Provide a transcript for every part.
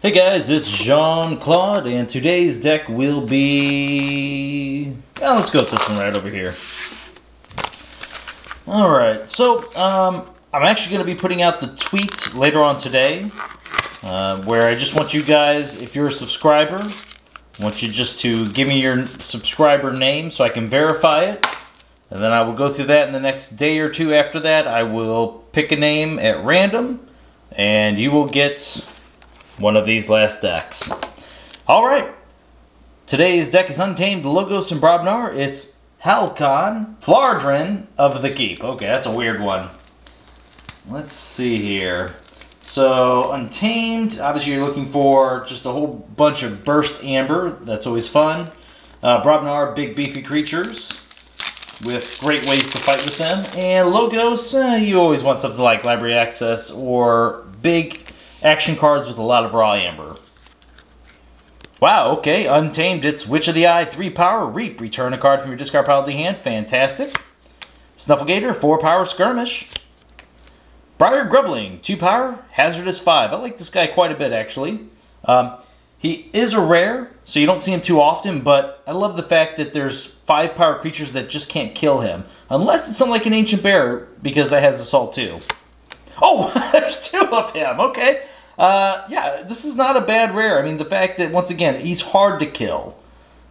Hey guys, it's Jean-Claude, and today's deck will be... let's go with this one right over here. Alright, so I'm actually going to be putting out the tweet later on today, where I just want you guys, if you're a subscriber, I want you just to give me your subscriber name so I can verify it, and then I will go through that in the next day or two after that. I will pick a name at random, and you will get one of these last decks. Alright, today's deck is Untamed, Logos, and Brobnar. It's Halcon, Flardrin of the Keep. Okay, that's a weird one. Let's see here. So, Untamed, obviously you're looking for just a whole bunch of burst amber. That's always fun. Brobnar, big beefy creatures with great ways to fight with them. And Logos, you always want something like Library Access or big action cards with a lot of raw amber. Wow, okay, Untamed, it's Witch of the Eye, 3 power, Reap, return a card from your discard pile to hand, fantastic. Snufflegator, 4 power, Skirmish. Briar Grubbling, 2 power, Hazardous, 5. I like this guy quite a bit, actually. He is a rare, so you don't see him too often, but I love the fact that there's 5 power creatures that just can't kill him. Unless it's something like an Ancient Bear, because that has Assault too. Oh, there's 2 of him. Okay. Yeah, this is not a bad rare. I mean, the fact that, once again, he's hard to kill.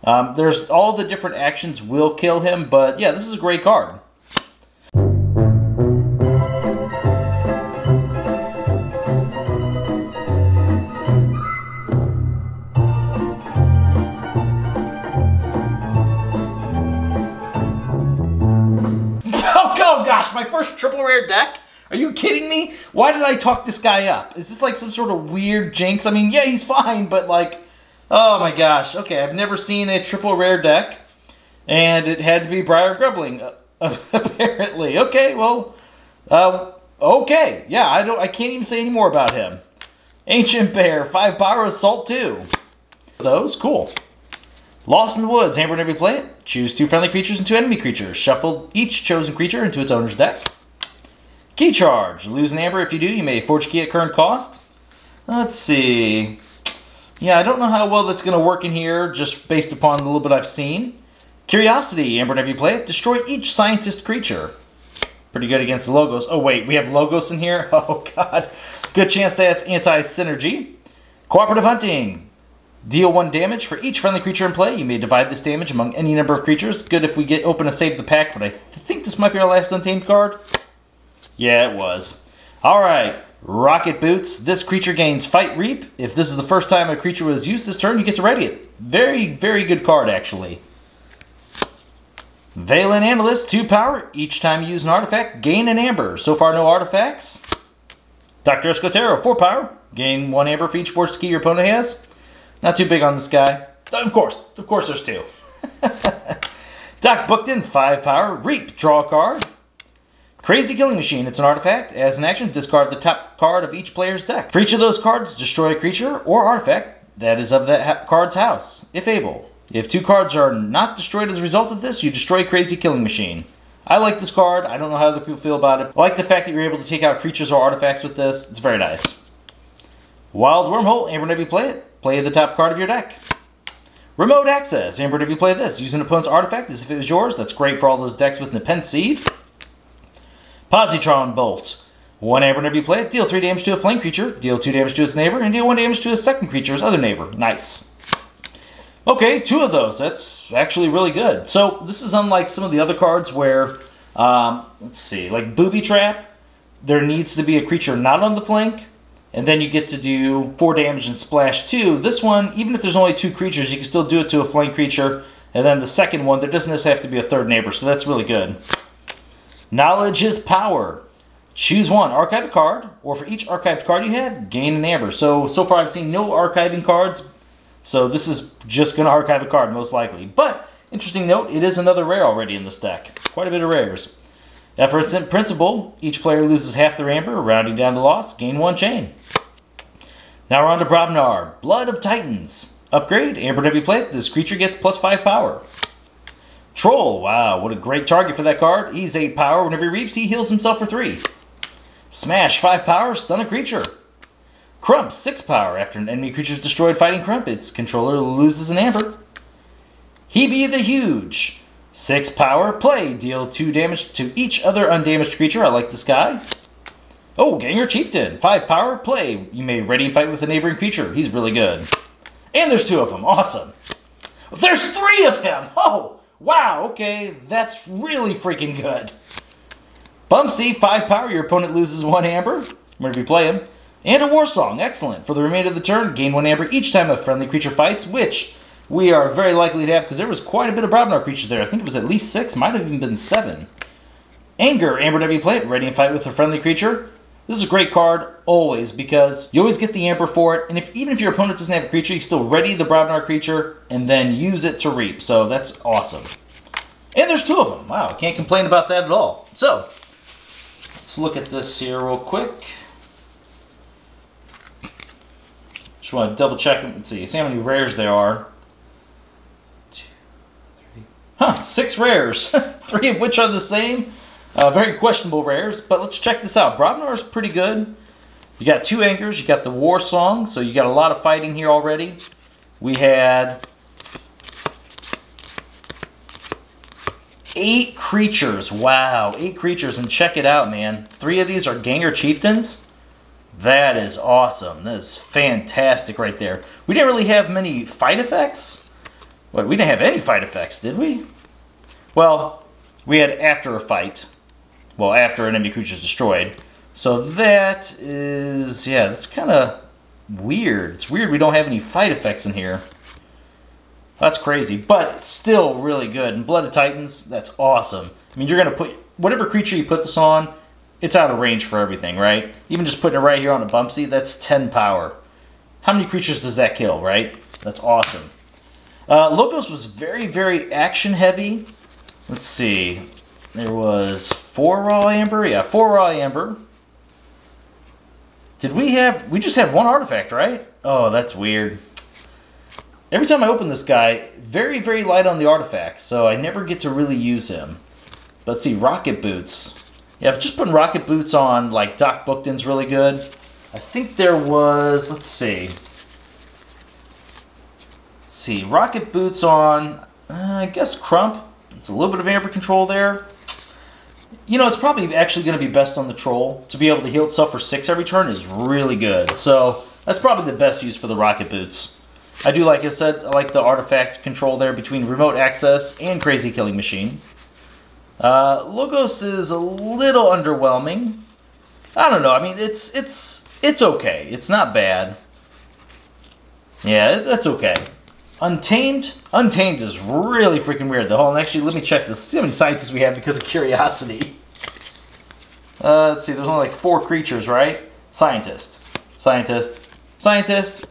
There's all the different actions will kill him, but yeah, this is a great card. Oh gosh, my first triple rare deck? Are you kidding me? Why did I talk this guy up? Is this like some sort of weird jinx? I mean, yeah, he's fine, but like, oh my gosh. Okay, I've never seen a triple rare deck, and it had to be Briar Grubbling, apparently. Okay, well, okay. Yeah, I can't even say any more about him. Ancient Bear, 5 power, Assault 2. Those, cool. Lost in the Woods, amber whenever you play it. Choose 2 friendly creatures and 2 enemy creatures. Shuffle each chosen creature into its owner's deck. Key Charge. Lose an amber. If you do, you may forge a key at current cost. Let's see. Yeah, I don't know how well that's going to work in here, just based upon the little bit I've seen. Curiosity. Amber whenever you play it. Destroy each scientist creature. Pretty good against the Logos. Oh, wait. We have Logos in here? Oh, God. Good chance that's anti-synergy. Cooperative Hunting. Deal 1 damage for each friendly creature in play. You may divide this damage among any number of creatures. Good if we open a Save the Pack, but I think this might be our last Untamed card. Yeah, it was. Alright, Rocket Boots. This creature gains Fight Reap. If this is the first time a creature was used this turn, you get to ready it. Very, very good card, actually. Valen Analyst, 2 power. Each time you use an artifact, gain an amber. So far, no artifacts. Dr. Escotero, 4 power. Gain 1 amber for each forged key your opponent has. Not too big on this guy. Of course there's 2. Doc Bookton, 5 power. Reap, draw a card. Crazy Killing Machine, it's an artifact. As an action, discard the top card of each player's deck. For each of those cards, destroy a creature or artifact that is of that card's house, if able. If 2 cards are not destroyed as a result of this, you destroy Crazy Killing Machine. I like this card. I don't know how other people feel about it. I like the fact that you're able to take out creatures or artifacts with this. It's very nice. Wild Wormhole, amber whenever you play the top card of your deck. Remote Access, amber whenever you play this. Use an opponent's artifact as if it was yours. That's great for all those decks with Nepenthe Seed. Positron Bolt. 1 amber whenever you play it. Deal 3 damage to a flame creature. Deal 2 damage to its neighbor. And deal 1 damage to a second creature's other neighbor. Nice. Okay, 2 of those. That's actually really good. So this is unlike some of the other cards where, let's see, like Booby Trap, there needs to be a creature not on the flank, and then you get to do 4 damage and splash 2. This one, even if there's only 2 creatures, you can still do it to a flank creature. And then the second one, there doesn't necessarily have to be a third neighbor, so that's really good. Knowledge is power. Choose 1, archive a card, or for each archived card you have, gain an amber. So far I've seen no archiving cards, so this is just going to archive a card, most likely. But, interesting note, it is another rare already in this deck. Quite a bit of rares. Efforts in principle, each player loses half their amber, rounding down the loss, gain 1 chain. Now we're on to Brobnar, Blood of Titans. Upgrade, amber whenever you play it, this creature gets plus 5 power. Troll, wow, what a great target for that card. He's 8 power. Whenever he reaps, he heals himself for 3. Smash, 5 power, stun a creature. Crump, 6 power. After an enemy creature is destroyed fighting Crump, its controller loses an amber. Hebe the Huge, 6 power. Play, deal 2 damage to each other undamaged creature. I like this guy. Oh, Ganger Chieftain, 5 power. Play, you may ready and fight with a neighboring creature. He's really good. And there's 2 of them. Awesome. There's 3 of him. Oh, wow. Okay, that's really freaking good. Bumpsy, 5 power. Your opponent loses 1 amber whenever you play him. And a War Song. Excellent. For the remainder of the turn, gain 1 amber each time a friendly creature fights, which we are very likely to have because there was quite a bit of Brobnar creatures there. I think it was at least 6. Might have even been 7. Anger. Amber whenever you play it. Ready and fight with a friendly creature. This is a great card, always, because you always get the amber for it, and even if your opponent doesn't have a creature, you still ready the Brobnar creature, and then use it to reap. So that's awesome. And there's 2 of them. Wow, can't complain about that at all. So, let's look at this here real quick. Just want to double check and see how many rares there are. 2, 3. Huh, 6 rares. 3 of which are the same. Very questionable rares, but let's check this out. Brobnar is pretty good. You got 2 Angers, you got the War Song, so you got a lot of fighting here already. We had 8 creatures. Wow, 8 creatures, and check it out, man. 3 of these are Ganger Chieftains. That is awesome. That is fantastic right there. We didn't really have many fight effects. Wait, we didn't have any fight effects, did we? Well, we had after a fight. Well, after an enemy creature is destroyed. So that is, yeah, that's kind of weird. It's weird we don't have any fight effects in here. That's crazy, but it's still really good. And Blood of Titans, that's awesome. I mean, you're going to put, whatever creature you put this on, it's out of range for everything, right? Even just putting it right here on a Bumpsy, that's 10 power. How many creatures does that kill, right? That's awesome. Logos was very, very action heavy. Let's see. There was 4 raw amber. Yeah, 4 raw amber. Did we have... We just had 1 artifact, right? Oh, that's weird. Every time I open this guy, very, very light on the artifacts, so I never get to really use him. But let's see, Rocket Boots. Yeah, just putting Rocket Boots on, like, Doc Bookton's really good. I think there was... Let's see. Rocket Boots on... I guess Crump. It's a little bit of amber control there. You know, it's probably actually going to be best on the Troll. To be able to heal itself for 6 every turn is really good. So, that's probably the best use for the Rocket Boots. I do, like I said, I like the artifact control there between Remote Access and Crazy Killing Machine. Logos is a little underwhelming. I don't know. I mean, it's okay. It's not bad. Yeah, that's okay. Untamed? Untamed is really freaking weird. Actually, let me check this. See how many scientists we have because of curiosity. Let's see. There's only like 4 creatures, right? Scientist. Scientist. Scientist.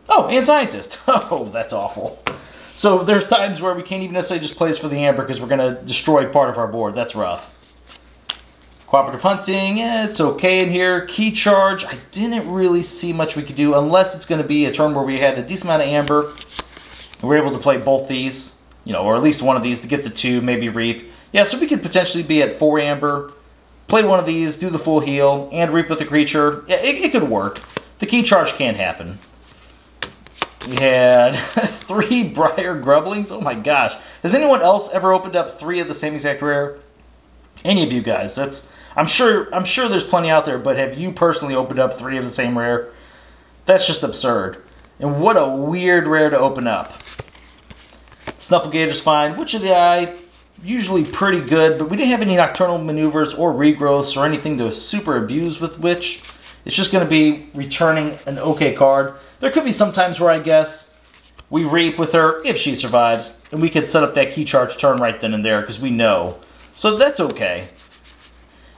Oh, and Scientist. Oh, that's awful. So there's times where we can't even necessarily just place for the amber because we're going to destroy part of our board. That's rough. Cooperative Hunting, it's okay in here. Key Charge, I didn't really see much we could do unless it's going to be a turn where we had a decent amount of amber. And we're able to play both these, you know, or at least one of these to get the 2, maybe reap. Yeah, so we could potentially be at 4 amber, play one of these, do the full heal, and reap with the creature. Yeah, it could work. The Key Charge can happen. We had 3 Briar Grubblings. Oh my gosh. Has anyone else ever opened up 3 of the same exact rare? Any of you guys? I'm sure there's plenty out there, but have you personally opened up 3 of the same rare? That's just absurd. And what a weird rare to open up. Snufflegator's fine. Witch of the Eye, usually pretty good, but we didn't have any Nocturnal Maneuvers or regrowths or anything to super abuse with Witch. It's just going to be returning an okay card. There could be some times where I guess we reap with her if she survives, and we could set up that Key Charge turn right then and there because we know. So that's okay.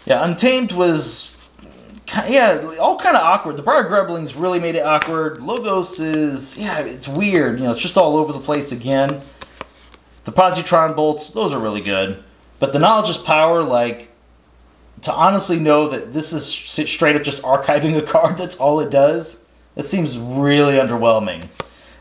Yeah, Untamed was... Yeah, all kind of awkward. The Briar Grubblings really made it awkward. Logos is... Yeah, it's weird. You know, it's just all over the place again. The Positron Bolts, those are really good. But the Knowledge is Power, like... To honestly know that this is straight up just archiving a card, that's all it does, it seems really underwhelming.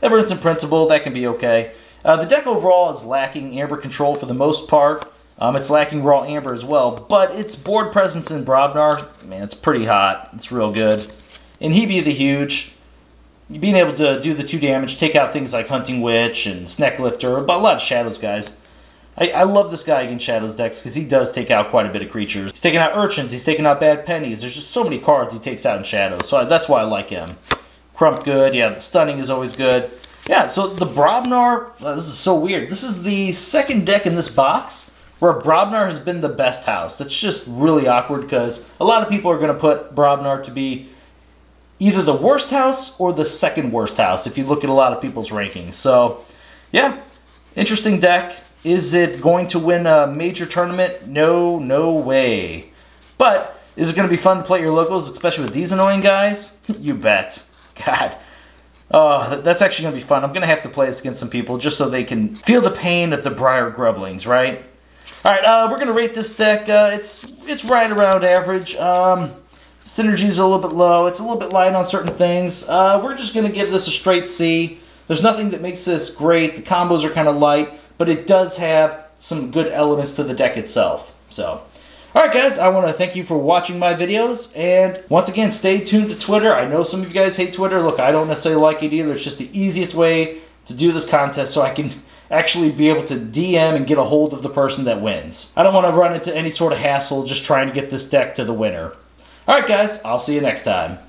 Evidence and Principle, that can be okay. The deck overall is lacking amber control for the most part. It's lacking raw amber as well, but its board presence in Brobnar, man, it's pretty hot. It's real good. and he be the huge. Being able to do the 2 damage, take out things like Hunting Witch and Snack Lifter, but a lot of Shadows guys. I love this guy against Shadows decks because he does take out quite a bit of creatures. He's taking out Urchins, he's taking out Bad Pennies. There's just so many cards he takes out in Shadows, so that's why I like him. Crump good, yeah, the Stunning is always good. Yeah, so the Brobnar, this is so weird. This is the second deck in this box where Brobnar has been the best house. That's just really awkward because a lot of people are going to put Brobnar to be either the worst house or the second worst house if you look at a lot of people's rankings. So, yeah, interesting deck. Is it going to win a major tournament? No, no way. But is it going to be fun to play your locals, especially with these annoying guys? You bet. God. That's actually going to be fun. I'm going to have to play this against some people just so they can feel the pain of the Briar Grublings, right? All right, we're going to rate this deck. It's right around average. Synergies are a little bit low. It's a little bit light on certain things. We're just going to give this a straight C. There's nothing that makes this great. The combos are kind of light, but it does have some good elements to the deck itself. So, alright guys, I want to thank you for watching my videos, and once again, stay tuned to Twitter. I know some of you guys hate Twitter. Look, I don't necessarily like it either. It's just the easiest way to do this contest so I can actually be able to DM and get a hold of the person that wins. I don't want to run into any sort of hassle just trying to get this deck to the winner. Alright guys, I'll see you next time.